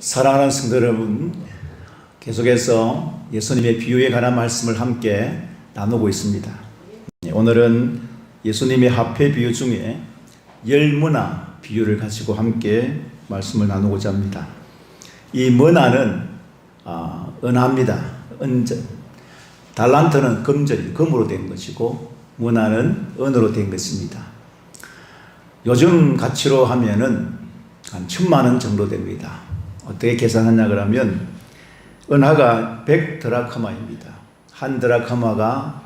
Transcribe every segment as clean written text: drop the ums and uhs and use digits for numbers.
사랑하는 성도 여러분, 계속해서 예수님의 비유에 관한 말씀을 함께 나누고 있습니다. 오늘은 예수님의 화폐 비유 중에 열문화 비유를 가지고 함께 말씀을 나누고자 합니다. 이 문화는 은화입니다. 은전. 달란트는 금으로 된 것이고 문화는 은으로 된 것입니다. 요즘 가치로 하면은 한 1,000,000원 정도 됩니다. 어떻게 계산하냐 그러면 은하가 100드라크마입니다. 한 드라크마가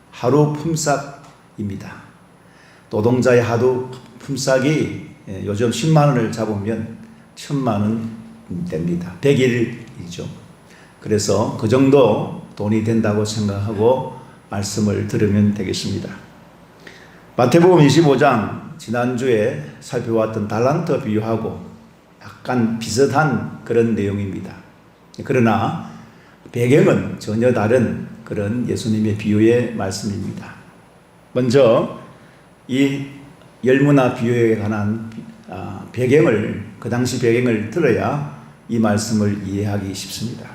하루 품삯입니다. 노동자의 하루 품삯이 요즘 100,000원을 잡으면 1,000,000원 됩니다. 100일이죠. 그래서 그 정도 돈이 된다고 생각하고 말씀을 들으면 되겠습니다. 마태복음 25장 지난주에 살펴봤던 달란트 비유하고 약간 비슷한 그런 내용입니다. 그러나 배경은 전혀 다른 그런 예수님의 비유의 말씀입니다. 먼저 이 열문화 비유에 관한 배경을, 그 당시 배경을 들어야 이 말씀을 이해하기 쉽습니다.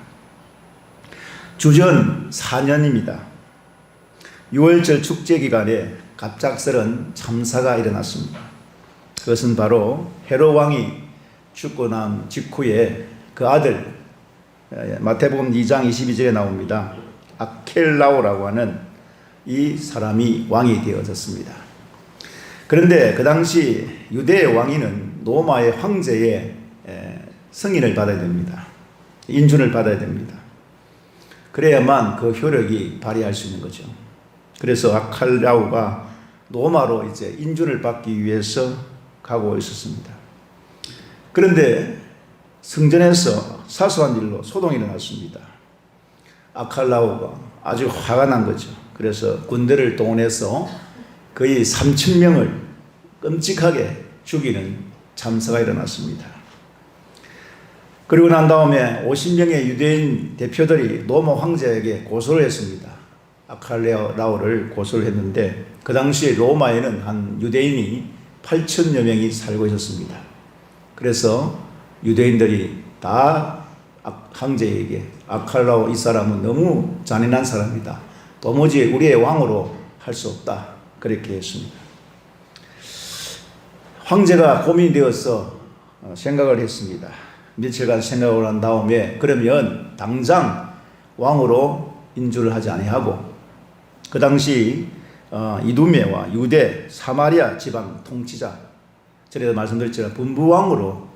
주전 4년입니다. 6월절 축제 기간에 갑작스런 참사가 일어났습니다. 그것은 바로 헤롯 왕이 죽고 난 직후에 그 아들, 마태복음 2장 22절에 나옵니다. 아켈라오라고 하는 이 사람이 왕이 되어졌습니다. 그런데 그 당시 유대의 왕위는 로마의 황제의 승인을 받아야 됩니다. 인준을 받아야 됩니다. 그래야만 그 효력이 발휘할 수 있는 거죠. 그래서 아켈라오가 로마로 이제 인준을 받기 위해서 가고 있었습니다. 그런데 성전에서 사소한 일로 소동이 일어났습니다. 아켈라오가 아주 화가 난 거죠. 그래서 군대를 동원해서 거의 3,000명을 끔찍하게 죽이는 참사가 일어났습니다. 그리고 난 다음에 50명의 유대인 대표들이 로마 황제에게 고소를 했습니다. 아켈라오를 고소를 했는데 그 당시에 로마에는 한 유대인이 8,000여 명이 살고 있었습니다. 그래서 유대인들이 다 황제에게 아켈라오 이 사람은 너무 잔인한 사람이다. 도무지 우리의 왕으로 할 수 없다. 그렇게 했습니다. 황제가 고민이 되어서 생각을 했습니다. 며칠간 생각을 한 다음에 그러면 당장 왕으로 인주를 하지 아니하고 그 당시 이두메와 유대, 사마리아 지방 통치자, 전에도 말씀드렸지만 분부왕으로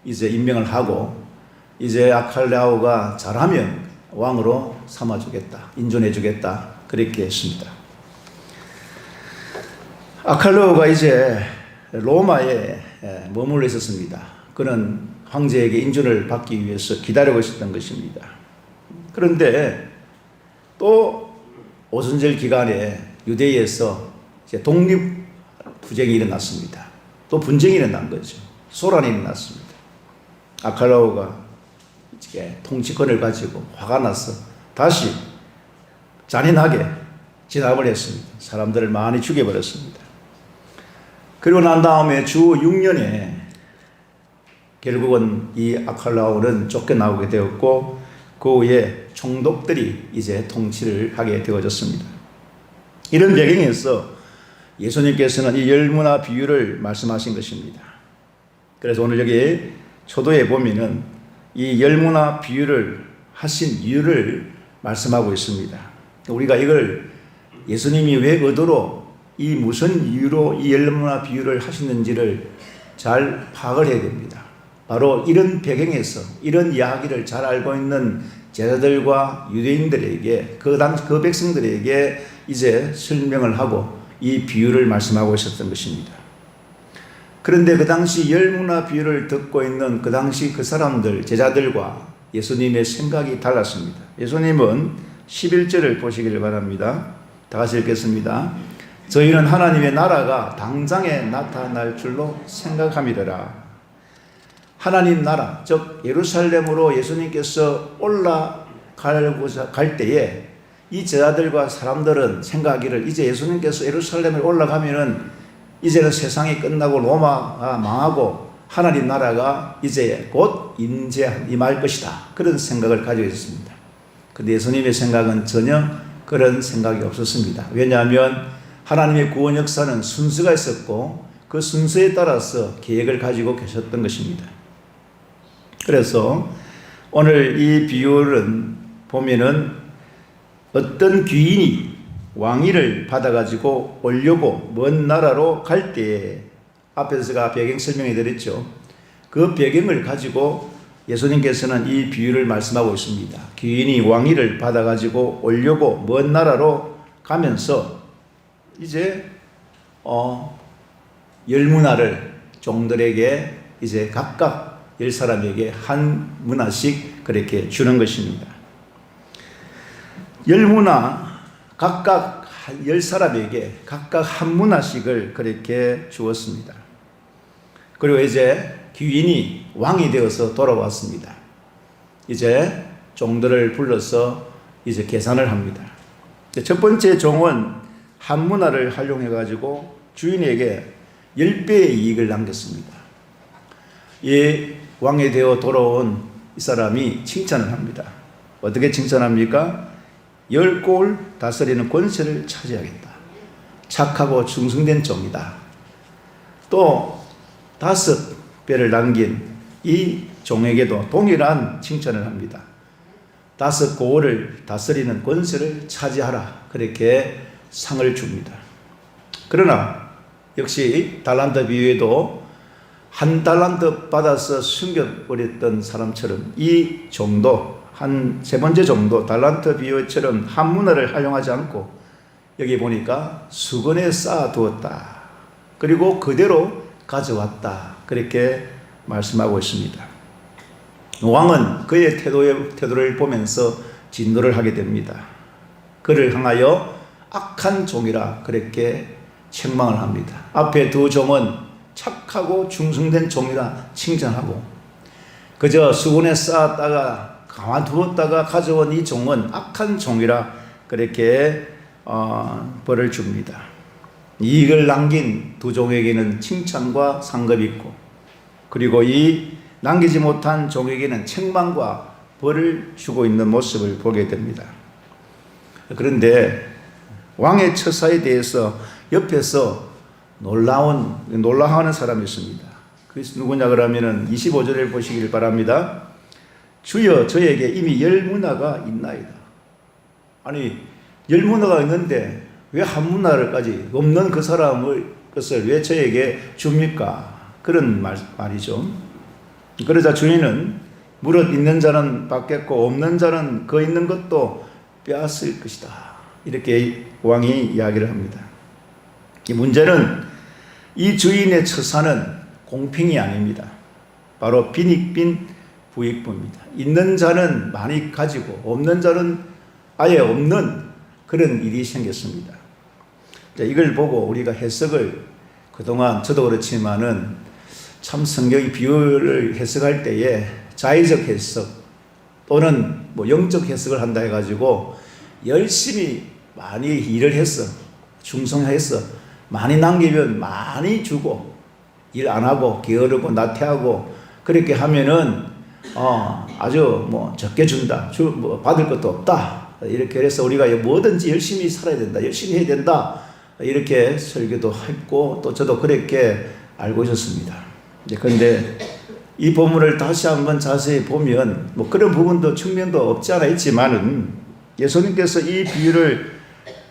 이제 임명을 하고 이제 아켈라오가 잘하면 왕으로 삼아주겠다, 인존해주겠다 그렇게 했습니다. 아켈라오가 이제 로마에 머물러 있었습니다. 그는 황제에게 인준을 받기 위해서 기다리고 있었던 것입니다. 그런데 또 오순절 기간에 유대에서 이제 독립투쟁이 일어났습니다. 또 분쟁이 일어난 거죠. 소란이 일어났습니다. 아켈라오가 통치권을 가지고 화가 나서 다시 잔인하게 진압을 했습니다. 사람들을 많이 죽여버렸습니다. 그리고 난 다음에 주 6년에 결국은 이 아켈라오는 쫓겨나오게 되었고 그 후에 총독들이 이제 통치를 하게 되어졌습니다. 이런 배경에서 예수님께서는 이 열문화 비유를 말씀하신 것입니다. 그래서 오늘 여기 초도에 보면은 이 열문화 비유를 하신 이유를 말씀하고 있습니다. 우리가 이걸 예수님이 왜 의도로 이 무슨 이유로 이 열문화 비유를 하시는지를 잘 파악을 해야 됩니다. 바로 이런 배경에서 이런 이야기를 잘 알고 있는 제자들과 유대인들에게 그 백성들에게 이제 설명을 하고 이 비유를 말씀하고 있었던 것입니다. 그런데 그 당시 열문화 비유를 듣고 있는 그 당시 그 사람들, 제자들과 예수님의 생각이 달랐습니다. 예수님은 11절을 보시기를 바랍니다. 다 같이 읽겠습니다. 저희는 하나님의 나라가 당장에 나타날 줄로 생각함이더라. 하나님 나라, 즉 예루살렘으로 예수님께서 갈 때에 이 제자들과 사람들은 생각하기를 이제 예수님께서 예루살렘에 올라가면은 이제는 세상이 끝나고 로마가 망하고 하나님 나라가 이제 곧 임할 것이다. 그런 생각을 가지고 있었습니다. 그런데 예수님의 생각은 전혀 그런 생각이 없었습니다. 왜냐하면 하나님의 구원 역사는 순서가 있었고 그 순서에 따라서 계획을 가지고 계셨던 것입니다. 그래서 오늘 이 비유를 보면은 어떤 귀인이 왕위를 받아가지고 오려고 먼 나라로 갈 때에 앞에서 제가 배경 설명해 드렸죠. 그 배경을 가지고 예수님께서는 이 비유를 말씀하고 있습니다. 귀인이 왕위를 받아가지고 오려고 먼 나라로 가면서 이제 열 문화를 종들에게 이제 각각 10사람에게 한 문화씩 그렇게 주는 것입니다. 열 문화 각각 10사람에게 각각 한 문화씩을 그렇게 주었습니다. 그리고 이제 귀인이 왕이 되어서 돌아왔습니다. 이제 종들을 불러서 이제 계산을 합니다. 첫 번째 종은 한 문화를 활용해 가지고 주인에게 10배의 이익을 남겼습니다. 이 왕이 되어 돌아온 이 사람이 칭찬을 합니다. 어떻게 칭찬합니까? 10골 다스리는 권세를 차지하겠다. 착하고 충성된 종이다. 또 5배를 남긴 이 종에게도 동일한 칭찬을 합니다. 5골을 다스리는 권세를 차지하라. 그렇게 상을 줍니다. 그러나 역시 달란트 비유에도 한 달란트 받아서 숨겨버렸던 사람처럼 이 종도 한 세 번째 종도 달란트 비유처럼 한 문화를 활용하지 않고 여기 보니까 수건에 쌓아두었다. 그리고 그대로 가져왔다. 그렇게 말씀하고 있습니다. 왕은 그의 태도를 보면서 진노를 하게 됩니다. 그를 향하여 악한 종이라 그렇게 책망을 합니다. 앞에 두 종은 착하고 충성된 종이라 칭찬하고 그저 수건에 쌓았다가 가만두었다가 가져온 이 종은 악한 종이라 그렇게 벌을 줍니다. 이익을 남긴 두 종에게는 칭찬과 상급이 있고 그리고 이 남기지 못한 종에게는 책망과 벌을 주고 있는 모습을 보게 됩니다. 그런데 왕의 처사에 대해서 옆에서 놀라워하는 사람이 있습니다. 그것이 누구냐 그러면은 25절을 보시길 바랍니다. 주여 저에게 이미 10문화가 있나이다. 아니 10문화가 있는데 왜 한 문화를까지 없는 그 사람을 것을 왜 저에게 줍니까? 그런 말이죠. 그러자 주인은 무릇 있는 자는 받겠고 없는 자는 그 있는 것도 빼앗을 것이다. 이렇게 왕이 이야기를 합니다. 이 문제는 이 주인의 처사는 공평이 아닙니다. 바로 빈익빈 부익부입니다. 있는 자는 많이 가지고 없는 자는 아예 없는 그런 일이 생겼습니다. 자, 이걸 보고 우리가 해석을 그동안 저도 그렇지만은 참 성경의 비유를 해석할 때에 자의적 해석 또는 뭐 영적 해석을 한다 해가지고 열심히 많이 일을 했어. 충성해서 많이 남기면 많이 주고 일 안 하고 게으르고 나태하고 그렇게 하면은 아주 뭐 적게 준다. 뭐 받을 것도 없다. 이렇게 해서 우리가 뭐든지 열심히 살아야 된다. 열심히 해야 된다. 이렇게 설교도 했고 또 저도 그렇게 알고 있었습니다. 그런데 이 본문을 다시 한번 자세히 보면 뭐 그런 부분도 측면도 없지 않아 있지만은 예수님께서 이 비유를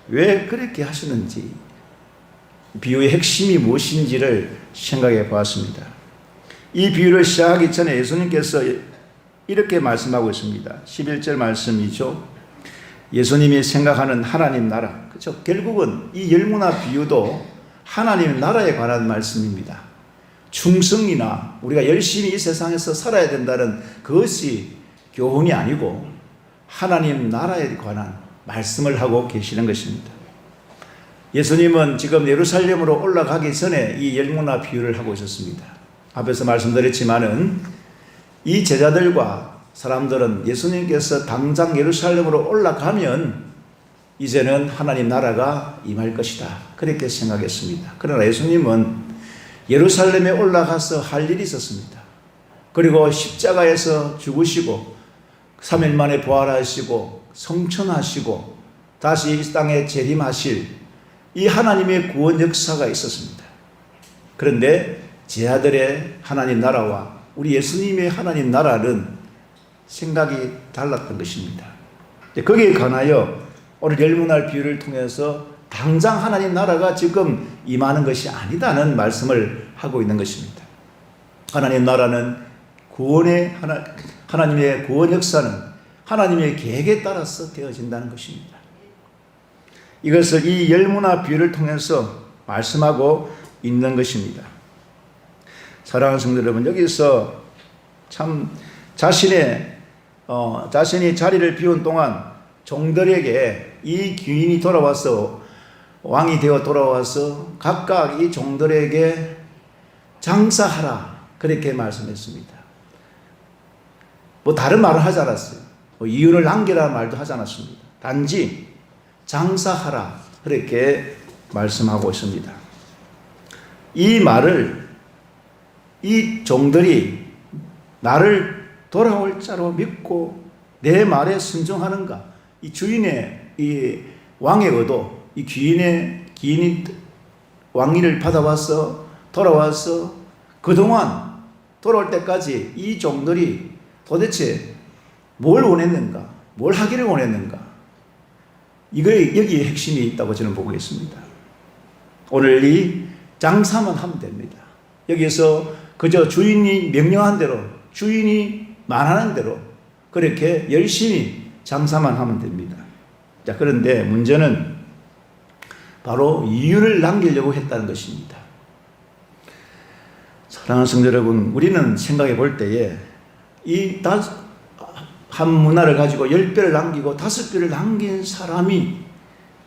왜 그렇게 하시는지 비유의 핵심이 무엇인지를 생각해 보았습니다. 이 비유를 시작하기 전에 예수님께서 이렇게 말씀하고 있습니다. 11절 말씀이죠. 예수님이 생각하는 하나님 나라. 그렇죠? 결국은 이 열문화 비유도 하나님 나라에 관한 말씀입니다. 충성이나 우리가 열심히 이 세상에서 살아야 된다는 그것이 교훈이 아니고 하나님 나라에 관한 말씀을 하고 계시는 것입니다. 예수님은 지금 예루살렘으로 올라가기 전에 이 열문화 비유를 하고 있었습니다. 앞에서 말씀드렸지만은 이 제자들과 사람들은 예수님께서 당장 예루살렘으로 올라가면 이제는 하나님 나라가 임할 것이다. 그렇게 생각했습니다. 그러나 예수님은 예루살렘에 올라가서 할 일이 있었습니다. 그리고 십자가에서 죽으시고 3일 만에 부활하시고 성천하시고 다시 이 땅에 재림하실 이 하나님의 구원 역사가 있었습니다. 그런데 제 아들의 하나님 나라와 우리 예수님의 하나님 나라는 생각이 달랐던 것입니다. 거기에 관하여 오늘 열무날 비유를 통해서 당장 하나님 나라가 지금 임하는 것이 아니다는 말씀을 하고 있는 것입니다. 하나님 나라는 하나님의 구원 역사는 하나님의 계획에 따라서 되어진다는 것입니다. 이것을 이 열무나 비유를 통해서 말씀하고 있는 것입니다. 사랑하는 성도 여러분, 여기서 참 자신이 자리를 비운 동안 종들에게 이 귀인이 돌아와서 왕이 되어 돌아와서 각각 이 종들에게 장사하라 그렇게 말씀했습니다. 뭐 다른 말을 하지 않았어요. 이윤을 남기라는 말도 하지 않았습니다. 단지 장사하라 그렇게 말씀하고 있습니다. 이 말을 이 종들이 나를 돌아올 자로 믿고 내 말에 순종하는가, 이 주인의 이 왕의 의도, 이 기인이 왕위를 받아와서 돌아와서 그동안 돌아올 때까지 이 종들이 도대체 뭘 원했는가, 뭘 하기를 원했는가, 여기에 핵심이 있다고 저는 보고 있습니다. 오늘 이 장사만 하면 됩니다. 여기서 그저 주인이 명령한 대로, 주인이 말하는 대로 그렇게 열심히 장사만 하면 됩니다. 자, 그런데 문제는 바로 이윤을 남기려고 했다는 것입니다. 사랑하는 성도 여러분, 우리는 생각해 볼 때에 한 문화를 가지고 10배를 남기고 5배를 남긴 사람이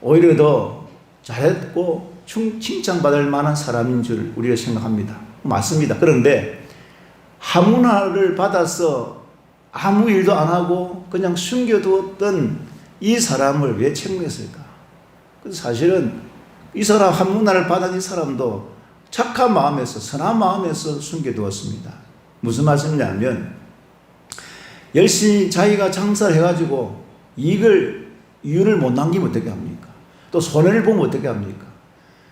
오히려 더 잘했고 칭찬받을 만한 사람인 줄 우리가 생각합니다. 맞습니다. 그런데 한 문화를 받아서 아무 일도 안 하고 그냥 숨겨두었던 이 사람을 왜 책망했을까? 사실은 이 사람, 한 문화를 받은 이 사람도 착한 마음에서, 선한 마음에서 숨겨두었습니다. 무슨 말씀이냐면 열심히 자기가 장사를 해가지고 이윤을 못 남기면 어떻게 합니까? 또 손해를 보면 어떻게 합니까?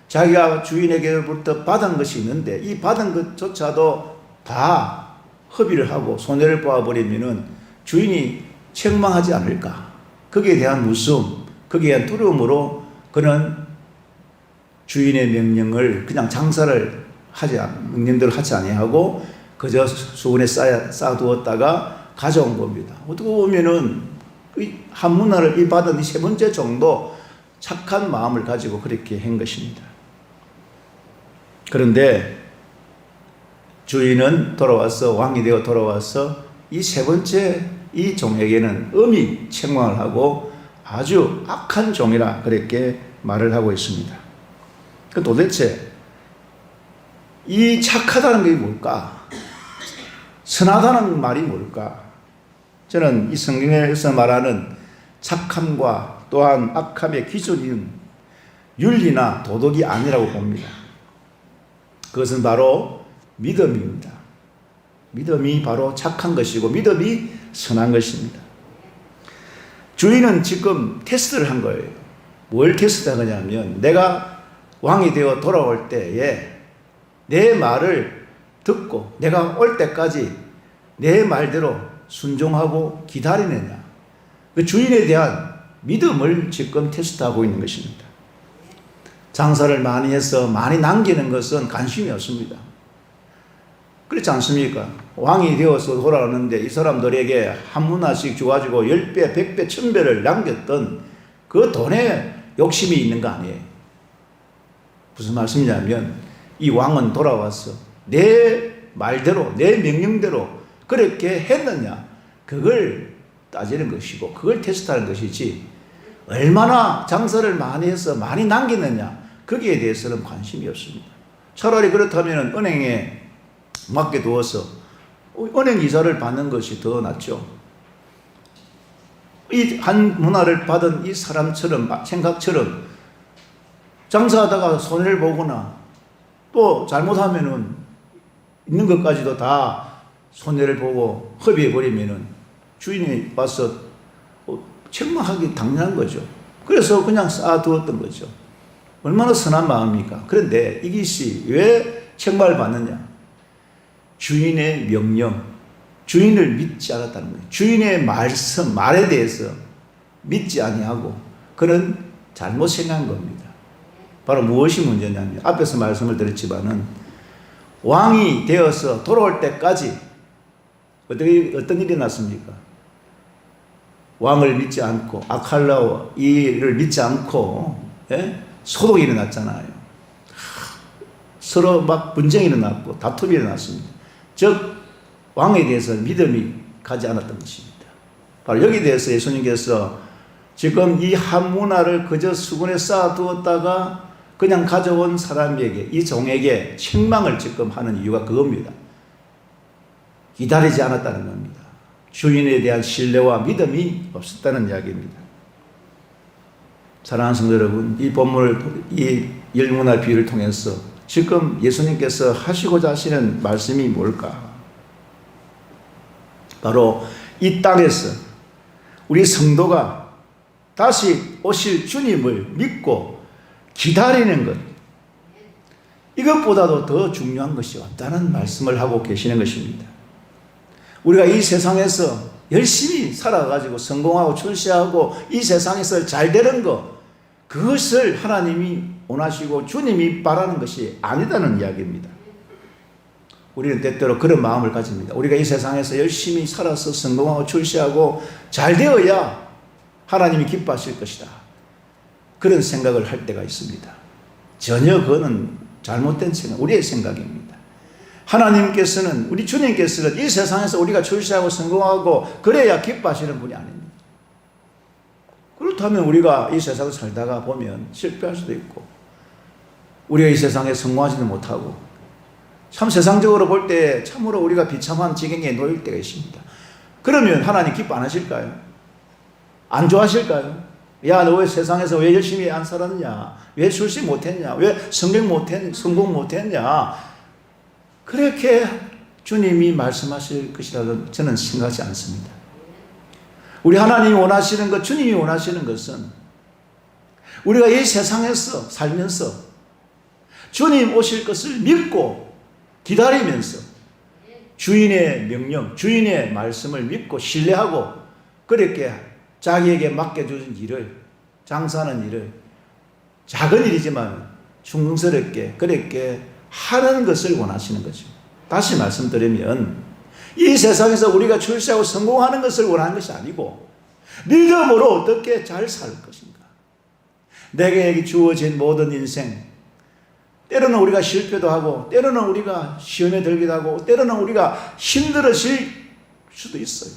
자기가 주인에게부터 받은 것이 있는데 이 받은 것조차도 다 허비를 하고 손해를 보아버리면은 주인이 책망하지 않을까? 거기에 대한 무서움, 거기에 대한 두려움으로 그는 주인의 명령을 그냥 장사를 명령대로 하지 아니하고 그저 수건에 쌓아두었다가 가져온 겁니다. 어떻게 보면은 한 문화를 받은 이 세 번째 정도 착한 마음을 가지고 그렇게 한 것입니다. 그런데 주인은 돌아와서, 왕이 되어 돌아와서 이 세 번째 이 종에게는 엄히 책망을 하고 아주 악한 종이라 그렇게 말을 하고 있습니다. 도대체 이 착하다는 게 뭘까? 선하다는 말이 뭘까? 저는 이 성경에서 말하는 착함과 또한 악함의 기준인 윤리나 도덕이 아니라고 봅니다. 그것은 바로 믿음입니다. 믿음이 바로 착한 것이고 믿음이 선한 것입니다. 주인은 지금 테스트를 한 거예요. 뭘 테스트한 거냐면 내가 왕이 되어 돌아올 때에 내 말을 듣고 내가 올 때까지 내 말대로 순종하고 기다리느냐. 그 주인에 대한 믿음을 지금 테스트하고 있는 것입니다. 장사를 많이 해서 많이 남기는 것은 관심이 없습니다. 그렇지 않습니까? 왕이 되어서 돌아오는데 이 사람들에게 한 문화씩 줘가지고 10배, 100배, 1000배를 남겼던 그 돈에 욕심이 있는 거 아니에요. 무슨 말씀이냐면 이 왕은 돌아와서 내 말대로, 내 명령대로 그렇게 했느냐, 그걸 따지는 것이고 그걸 테스트하는 것이지 얼마나 장사를 많이 해서 많이 남기느냐, 거기에 대해서는 관심이 없습니다. 차라리 그렇다면 은행에 맡겨두어서 은행 이자를 받는 것이 더 낫죠. 이 한 문화를 받은 이 사람처럼, 생각처럼 장사하다가 손해를 보거나 또 잘못하면은 있는 것까지도 다 손해를 보고 허비해버리면은 주인이 와서 책망하기 당연한 거죠. 그래서 그냥 쌓아두었던 거죠. 얼마나 선한 마음입니까? 그런데 이것이 왜 책망을 받느냐? 주인의 명령, 주인을 믿지 않았다는 거예요. 주인의 말씀, 말에 대해서 믿지 아니하고 그런 잘못 생각한 겁니다. 바로 무엇이 문제냐면 앞에서 말씀을 드렸지만은 왕이 되어서 돌아올 때까지 어떤 일이 났습니까? 왕을 믿지 않고 아칼라와 이를 믿지 않고 소동이 일어났잖아요. 서로 막 분쟁이 일어났고 다툼이 일어났습니다. 즉 왕에 대해서 믿음이 가지 않았던 것입니다. 바로 여기에 대해서 예수님께서 지금 이 한 문화를 그저 수군에 쌓아두었다가 그냥 가져온 사람에게, 이 종에게 책망을 지금 하는 이유가 그겁니다. 기다리지 않았다는 겁니다. 주인에 대한 신뢰와 믿음이 없었다는 이야기입니다. 사랑하는 성도 여러분, 이 본문을, 이 열문화 비유를 통해서 지금 예수님께서 하시고자 하시는 말씀이 뭘까? 바로 이 땅에서 우리 성도가 다시 오실 주님을 믿고 기다리는 것, 이것보다도 더 중요한 것이 없다는 말씀을 하고 계시는 것입니다. 우리가 이 세상에서 열심히 살아가지고 성공하고 출세하고 이 세상에서 잘 되는 것, 그것을 하나님이 원하시고 주님이 바라는 것이 아니다는 이야기입니다. 우리는 때때로 그런 마음을 가집니다. 우리가 이 세상에서 열심히 살아서 성공하고 출세하고 잘 되어야 하나님이 기뻐하실 것이다, 그런 생각을 할 때가 있습니다. 전혀 그거는 잘못된 생각, 우리의 생각입니다. 하나님께서는, 우리 주님께서는 이 세상에서 우리가 출세하고 성공하고 그래야 기뻐하시는 분이 아닙니다. 그렇다면 우리가 이 세상을 살다가 보면 실패할 수도 있고 우리가 이 세상에 성공하지도 못하고 참 세상적으로 볼 때 참으로 우리가 비참한 지경에 놓일 때가 있습니다. 그러면 하나님 기뻐 안 하실까요? 안 좋아하실까요? 야, 너 왜 세상에서 왜 열심히 안 살았냐? 왜 출세 못했냐? 왜 성공 못했냐? 그렇게 주님이 말씀하실 것이라고 저는 생각하지 않습니다. 우리 하나님이 원하시는 것, 주님이 원하시는 것은 우리가 이 세상에서 살면서 주님 오실 것을 믿고 기다리면서 주인의 명령, 주인의 말씀을 믿고 신뢰하고 그렇게 자기에게 맡겨주신 일을, 장사하는 일을 작은 일이지만 충성스럽게 그렇게 하는 것을 원하시는 거죠. 다시 말씀드리면 이 세상에서 우리가 출세하고 성공하는 것을 원하는 것이 아니고 믿음으로 어떻게 잘 살 것인가. 내게 주어진 모든 인생, 때로는 우리가 실패도 하고 때로는 우리가 시험에 들기도 하고 때로는 우리가 힘들어질 수도 있어요.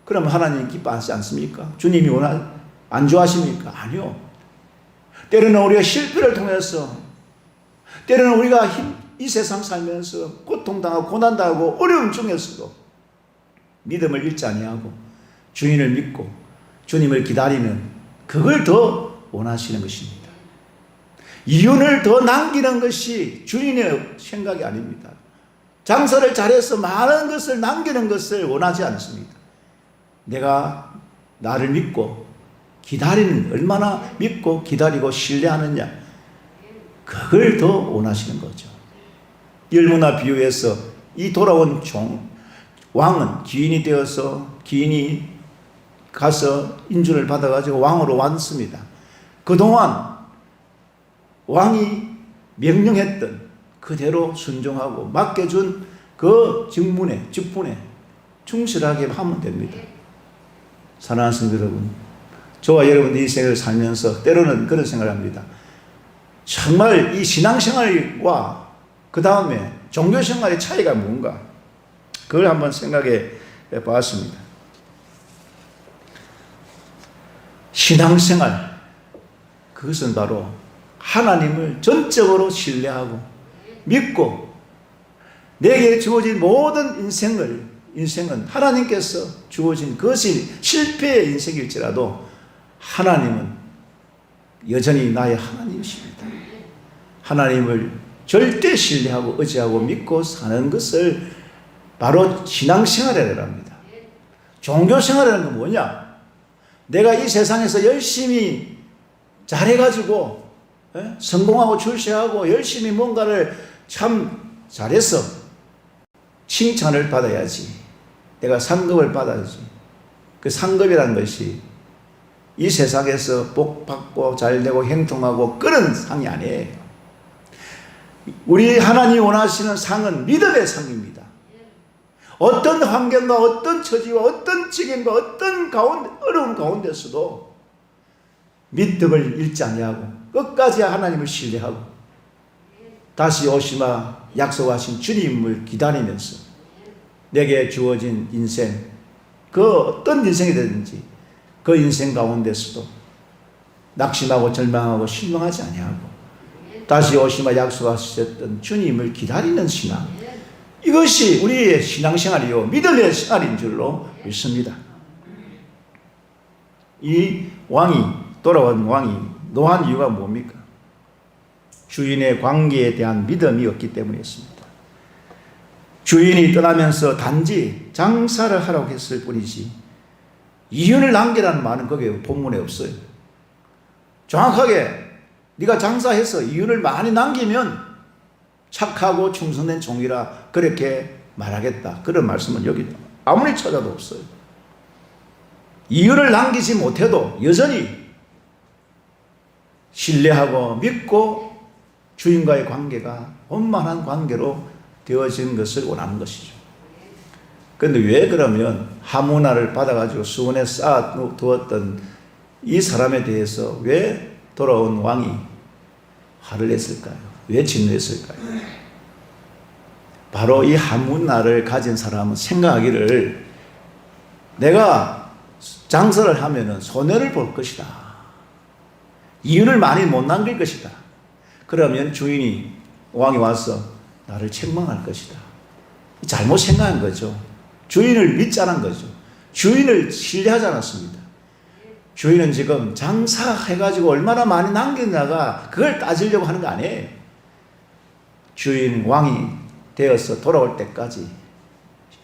그럼 하나님 기뻐하지 않습니까? 주님이 안 좋아하십니까? 아니요. 때로는 우리가 실패를 통해서, 때로는 우리가 이 세상 살면서 고통당하고 고난당하고 어려움 중에서도 믿음을 잃지 아니하고 주인을 믿고 주님을 기다리는, 그걸 더 원하시는 것입니다. 이윤을 더 남기는 것이 주인의 생각이 아닙니다. 장사를 잘해서 많은 것을 남기는 것을 원하지 않습니다. 내가 나를 믿고 기다리는, 얼마나 믿고 기다리고 신뢰하느냐, 그걸 더 원하시는 거죠. 열무나 비유에서 이 돌아온 왕은 귀인이 되어서, 귀인이 가서 인준을 받아가지고 왕으로 왔습니다. 그동안 왕이 명령했던 그대로 순종하고 맡겨준 그 직분에 충실하게 하면 됩니다. 사랑하는 성도 여러분, 저와 여러분들 이 생을 살면서 때로는 그런 생각을 합니다. 정말 이 신앙생활과 그 다음에 종교생활의 차이가 뭔가, 그걸 한번 생각해 보았습니다. 신앙생활, 그것은 바로 하나님을 전적으로 신뢰하고 믿고 내게 주어진 모든 인생은 하나님께서 주어진 그것이 실패의 인생일지라도 하나님은 여전히 나의 하나님이십니다. 하나님을 절대 신뢰하고 의지하고 믿고 사는 것을 바로 신앙생활이라고 합니다. 종교생활이라는 건 뭐냐? 내가 이 세상에서 열심히 잘해가지고 성공하고 출세하고 열심히 뭔가를 참 잘해서 칭찬을 받아야지. 내가 상급을 받아야지. 그 상급이라는 것이 이 세상에서 복 받고 잘되고 행통하고 그런 상이 아니에요. 우리 하나님 원하시는 상은 믿음의 상입니다. 어떤 환경과 어떤 처지와 어떤 직임과 어떤 어려운 가운데서도 믿음을 잃지 아니하고 끝까지 하나님을 신뢰하고 다시 오시마 약속하신 주님을 기다리면서 내게 주어진 인생, 그 어떤 인생이 되든지 그 인생 가운데서도 낙심하고 절망하고 실망하지 아니하고 다시 오시마 약속하셨던 주님을 기다리는 신앙, 이것이 우리의 신앙생활이요 믿음의 생활인 줄로 믿습니다. 이 돌아온 왕이 노한 이유가 뭡니까? 주인의 관계에 대한 믿음이 없기 때문이었습니다. 주인이 떠나면서 단지 장사를 하라고 했을 뿐이지 이윤을 남기라는 말은 거기에 본문에 없어요. 정확하게 네가 장사해서 이윤을 많이 남기면 착하고 충성된 종이라 그렇게 말하겠다. 그런 말씀은 여기 아무리 찾아도 없어요. 이윤을 남기지 못해도 여전히 신뢰하고 믿고 주인과의 관계가 원만한 관계로 되어진 것을 원하는 것이죠. 그런데 왜 그러면 하문화를 받아가지고 수원에 쌓아두었던 이 사람에 대해서 왜 돌아온 왕이 화를 냈을까요? 왜 진노했을까요? 바로 이 하문화를 가진 사람은 생각하기를 내가 장사를 하면은 손해를 볼 것이다. 이윤을 많이 못 남길 것이다. 그러면 왕이 와서 나를 책망할 것이다. 잘못 생각한 거죠. 주인을 믿지 않은 거죠. 주인을 신뢰하지 않았습니다. 주인은 지금 장사해가지고 얼마나 많이 남겼냐가 그걸 따지려고 하는 거 아니에요. 왕이 되어서 돌아올 때까지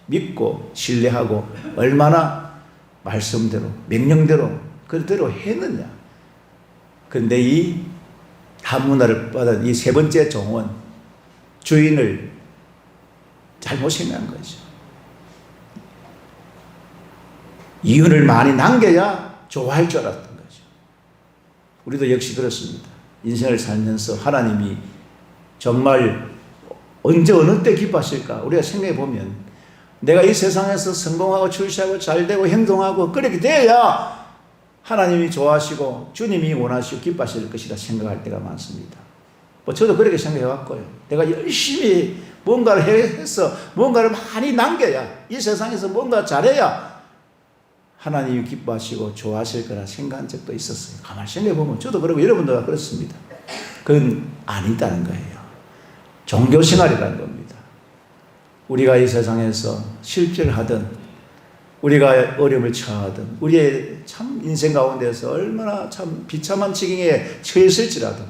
믿고 신뢰하고 얼마나 말씀대로 명령대로 그대로 했느냐. 그런데 이 하문화를 받은 이 세 번째 종은 주인을 잘못 생각한 거죠. 이윤을 많이 남겨야 좋아할 줄 알았던 거죠. 우리도 역시 그렇습니다. 인생을 살면서 하나님이 정말 언제 어느 때 기뻐하실까 우리가 생각해 보면 내가 이 세상에서 성공하고 출세하고 잘되고 행동하고 그렇게 돼야 하나님이 좋아하시고 주님이 원하시고 기뻐하실 것이라 생각할 때가 많습니다. 저도 그렇게 생각해 왔고요. 내가 열심히 뭔가를 해서 뭔가를 많이 남겨야 이 세상에서 뭔가 잘해야 하나님이 기뻐하시고 좋아하실 거라 생각한 적도 있었어요. 가만히 생각해 보면 저도 그러고 여러분도 그렇습니다. 그건 아니다는 거예요. 종교생활이라는 겁니다. 우리가 이 세상에서 실패를 하든 우리가 어려움을 처하든 우리의 참 인생 가운데서 얼마나 참 비참한 지경에 처했을지라도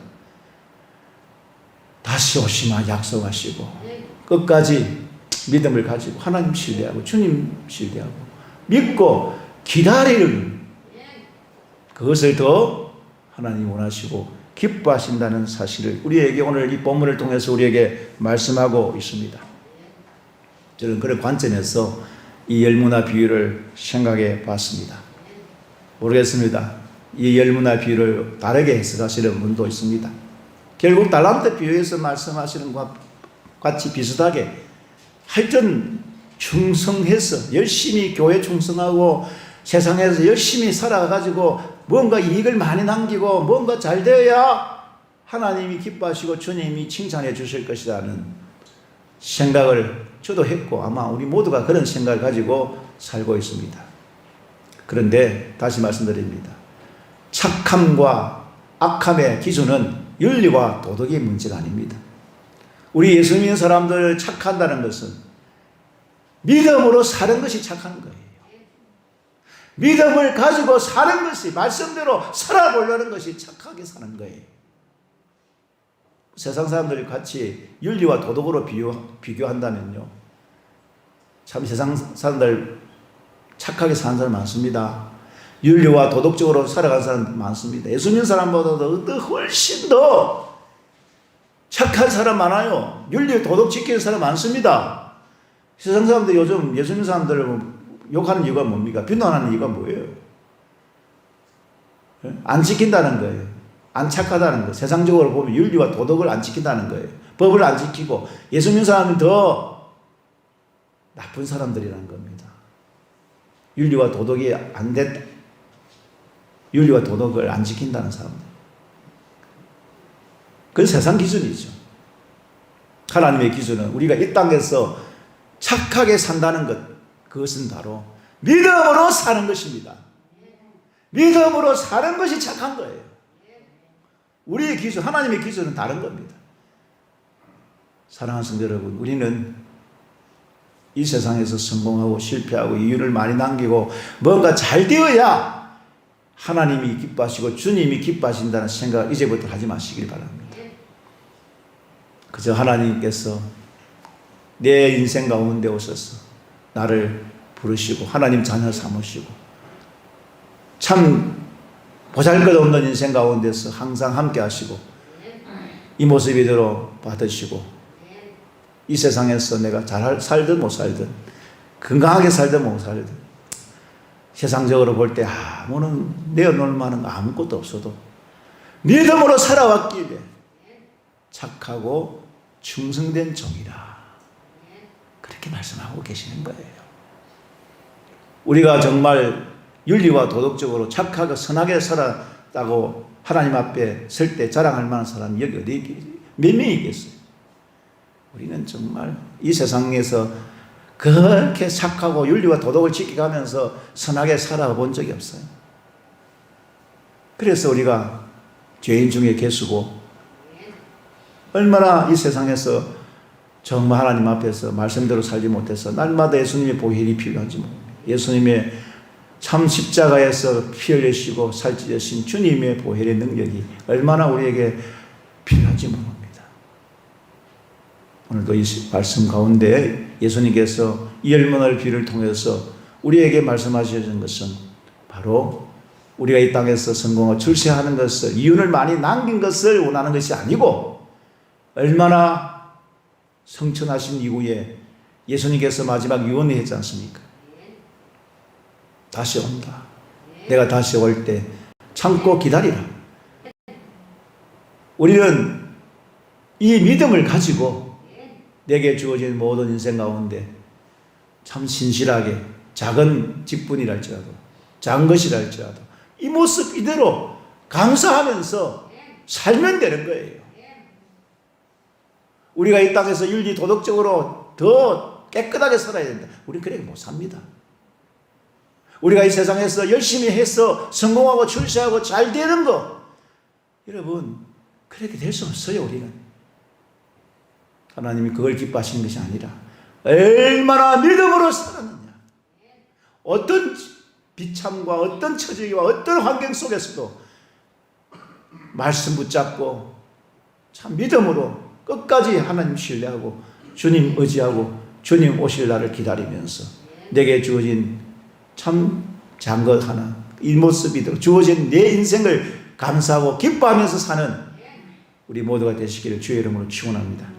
다시 오시마 약속하시고 끝까지 믿음을 가지고 하나님 신뢰하고 주님 신뢰하고 믿고 기다리는 그것을 더 하나님 원하시고 기뻐하신다는 사실을 우리에게 오늘 이 본문을 통해서 우리에게 말씀하고 있습니다. 저는 그런 관점에서 이 열무나 비유를 생각해 봤습니다. 모르겠습니다. 이 열무나 비유를 다르게 해석하시는 분도 있습니다. 결국 달란트 비유에서 말씀하시는 것과 같이 비슷하게 하여튼 충성해서 열심히 교회 충성하고 세상에서 열심히 살아가지고 뭔가 이익을 많이 남기고 뭔가 잘 되어야 하나님이 기뻐하시고 주님이 칭찬해 주실 것이라는 생각을 저도 했고 아마 우리 모두가 그런 생각을 가지고 살고 있습니다. 그런데 다시 말씀드립니다. 착함과 악함의 기준은 윤리와 도덕의 문제가 아닙니다. 우리 예수 믿는 사람들 착한다는 것은 믿음으로 사는 것이 착한 거예요. 믿음을 가지고 사는 것이 말씀대로 살아보려는 것이 착하게 사는 거예요. 세상 사람들이 같이 윤리와 도덕으로 비교한다면요, 참 세상 사람들 착하게 사는 사람 많습니다. 윤리와 도덕적으로 살아가는 사람 많습니다. 예수 믿는 사람보다도 훨씬 더 착한 사람 많아요. 윤리 도덕 지키는 사람 많습니다. 세상 사람들 요즘 예수 믿는 사람들을 욕하는 이유가 뭡니까? 비난하는 이유가 뭐예요? 안 지킨다는 거예요. 안 착하다는 거예요. 세상적으로 보면 윤리와 도덕을 안 지킨다는 거예요. 법을 안 지키고 예수 믿는 사람이 더 나쁜 사람들이라는 겁니다. 윤리와 도덕이 안 됐다. 윤리와 도덕을 안 지킨다는 사람들. 그건 세상 기준이죠. 하나님의 기준은 우리가 이 땅에서 착하게 산다는 것, 그것은 바로 믿음으로 사는 것입니다. 믿음으로 사는 것이 착한 거예요. 우리의 기준, 하나님의 기준은 다른 겁니다. 사랑하는 성도 여러분, 우리는 이 세상에서 성공하고 실패하고 이윤을 많이 남기고 뭔가 잘 되어야 하나님이 기뻐하시고 주님이 기뻐하신다는 생각 이제부터 하지 마시길 바랍니다. 그저 하나님께서 내 인생 가운데 오셔서 나를 부르시고 하나님 자녀 삼으시고 참 보잘것없는 인생 가운데서 항상 함께 하시고 이 모습 이대로 받으시고 이 세상에서 내가 잘 살든 못 살든 건강하게 살든 못 살든 세상적으로 볼 때 뭐는 내어놓을 만한 거 아무것도 없어도 믿음으로 살아왔기에 착하고 충성된 종이라 그렇게 말씀하고 계시는 거예요. 우리가 정말 윤리와 도덕적으로 착하고 선하게 살았다고 하나님 앞에 설 때 자랑할 만한 사람이 여기 어디 몇 명이 있겠어요? 우리는 정말 이 세상에서 그렇게 착하고 윤리와 도덕을 지켜가면서 선하게 살아본 적이 없어요. 그래서 우리가 죄인 중에 계수고 얼마나 이 세상에서 정말 하나님 앞에서 말씀대로 살지 못해서 날마다 예수님의 보혈이 필요한지 모릅니다. 예수님의 참 십자가에서 피 흘리시고 살찌으신 주님의 보혈의 능력이 얼마나 우리에게 필요한지 모릅니다. 오늘도 이 말씀 가운데 예수님께서 이 열문을 비를 통해서 우리에게 말씀하시는 것은 바로 우리가 이 땅에서 성공하고 출세하는 것을 이윤을 많이 남긴 것을 원하는 것이 아니고 얼마나 성천하신 이후에 예수님께서 마지막 유언을 했지 않습니까? 다시 온다. 내가 다시 올 때 참고 기다리라. 우리는 이 믿음을 가지고 내게 주어진 모든 인생 가운데 참 신실하게 작은 직분이랄지라도 작은 것이랄지라도 이 모습 이대로 감사하면서 살면 되는 거예요. 우리가 이 땅에서 윤리 도덕적으로 더 깨끗하게 살아야 된다. 우리는 그렇게 못 삽니다. 우리가 이 세상에서 열심히 해서 성공하고 출세하고 잘 되는 거, 여러분 그렇게 될 수 없어요. 우리는 하나님이 그걸 기뻐하시는 것이 아니라 얼마나 믿음으로 살았느냐, 어떤 비참과 어떤 처지와 어떤 환경 속에서도 말씀 붙잡고 참 믿음으로 끝까지 하나님 신뢰하고 주님 의지하고 주님 오실 날을 기다리면서 내게 주어진 참 작은 것 하나, 이 모습이 주어진 내 인생을 감사하고 기뻐하면서 사는 우리 모두가 되시기를 주의 이름으로 축원합니다.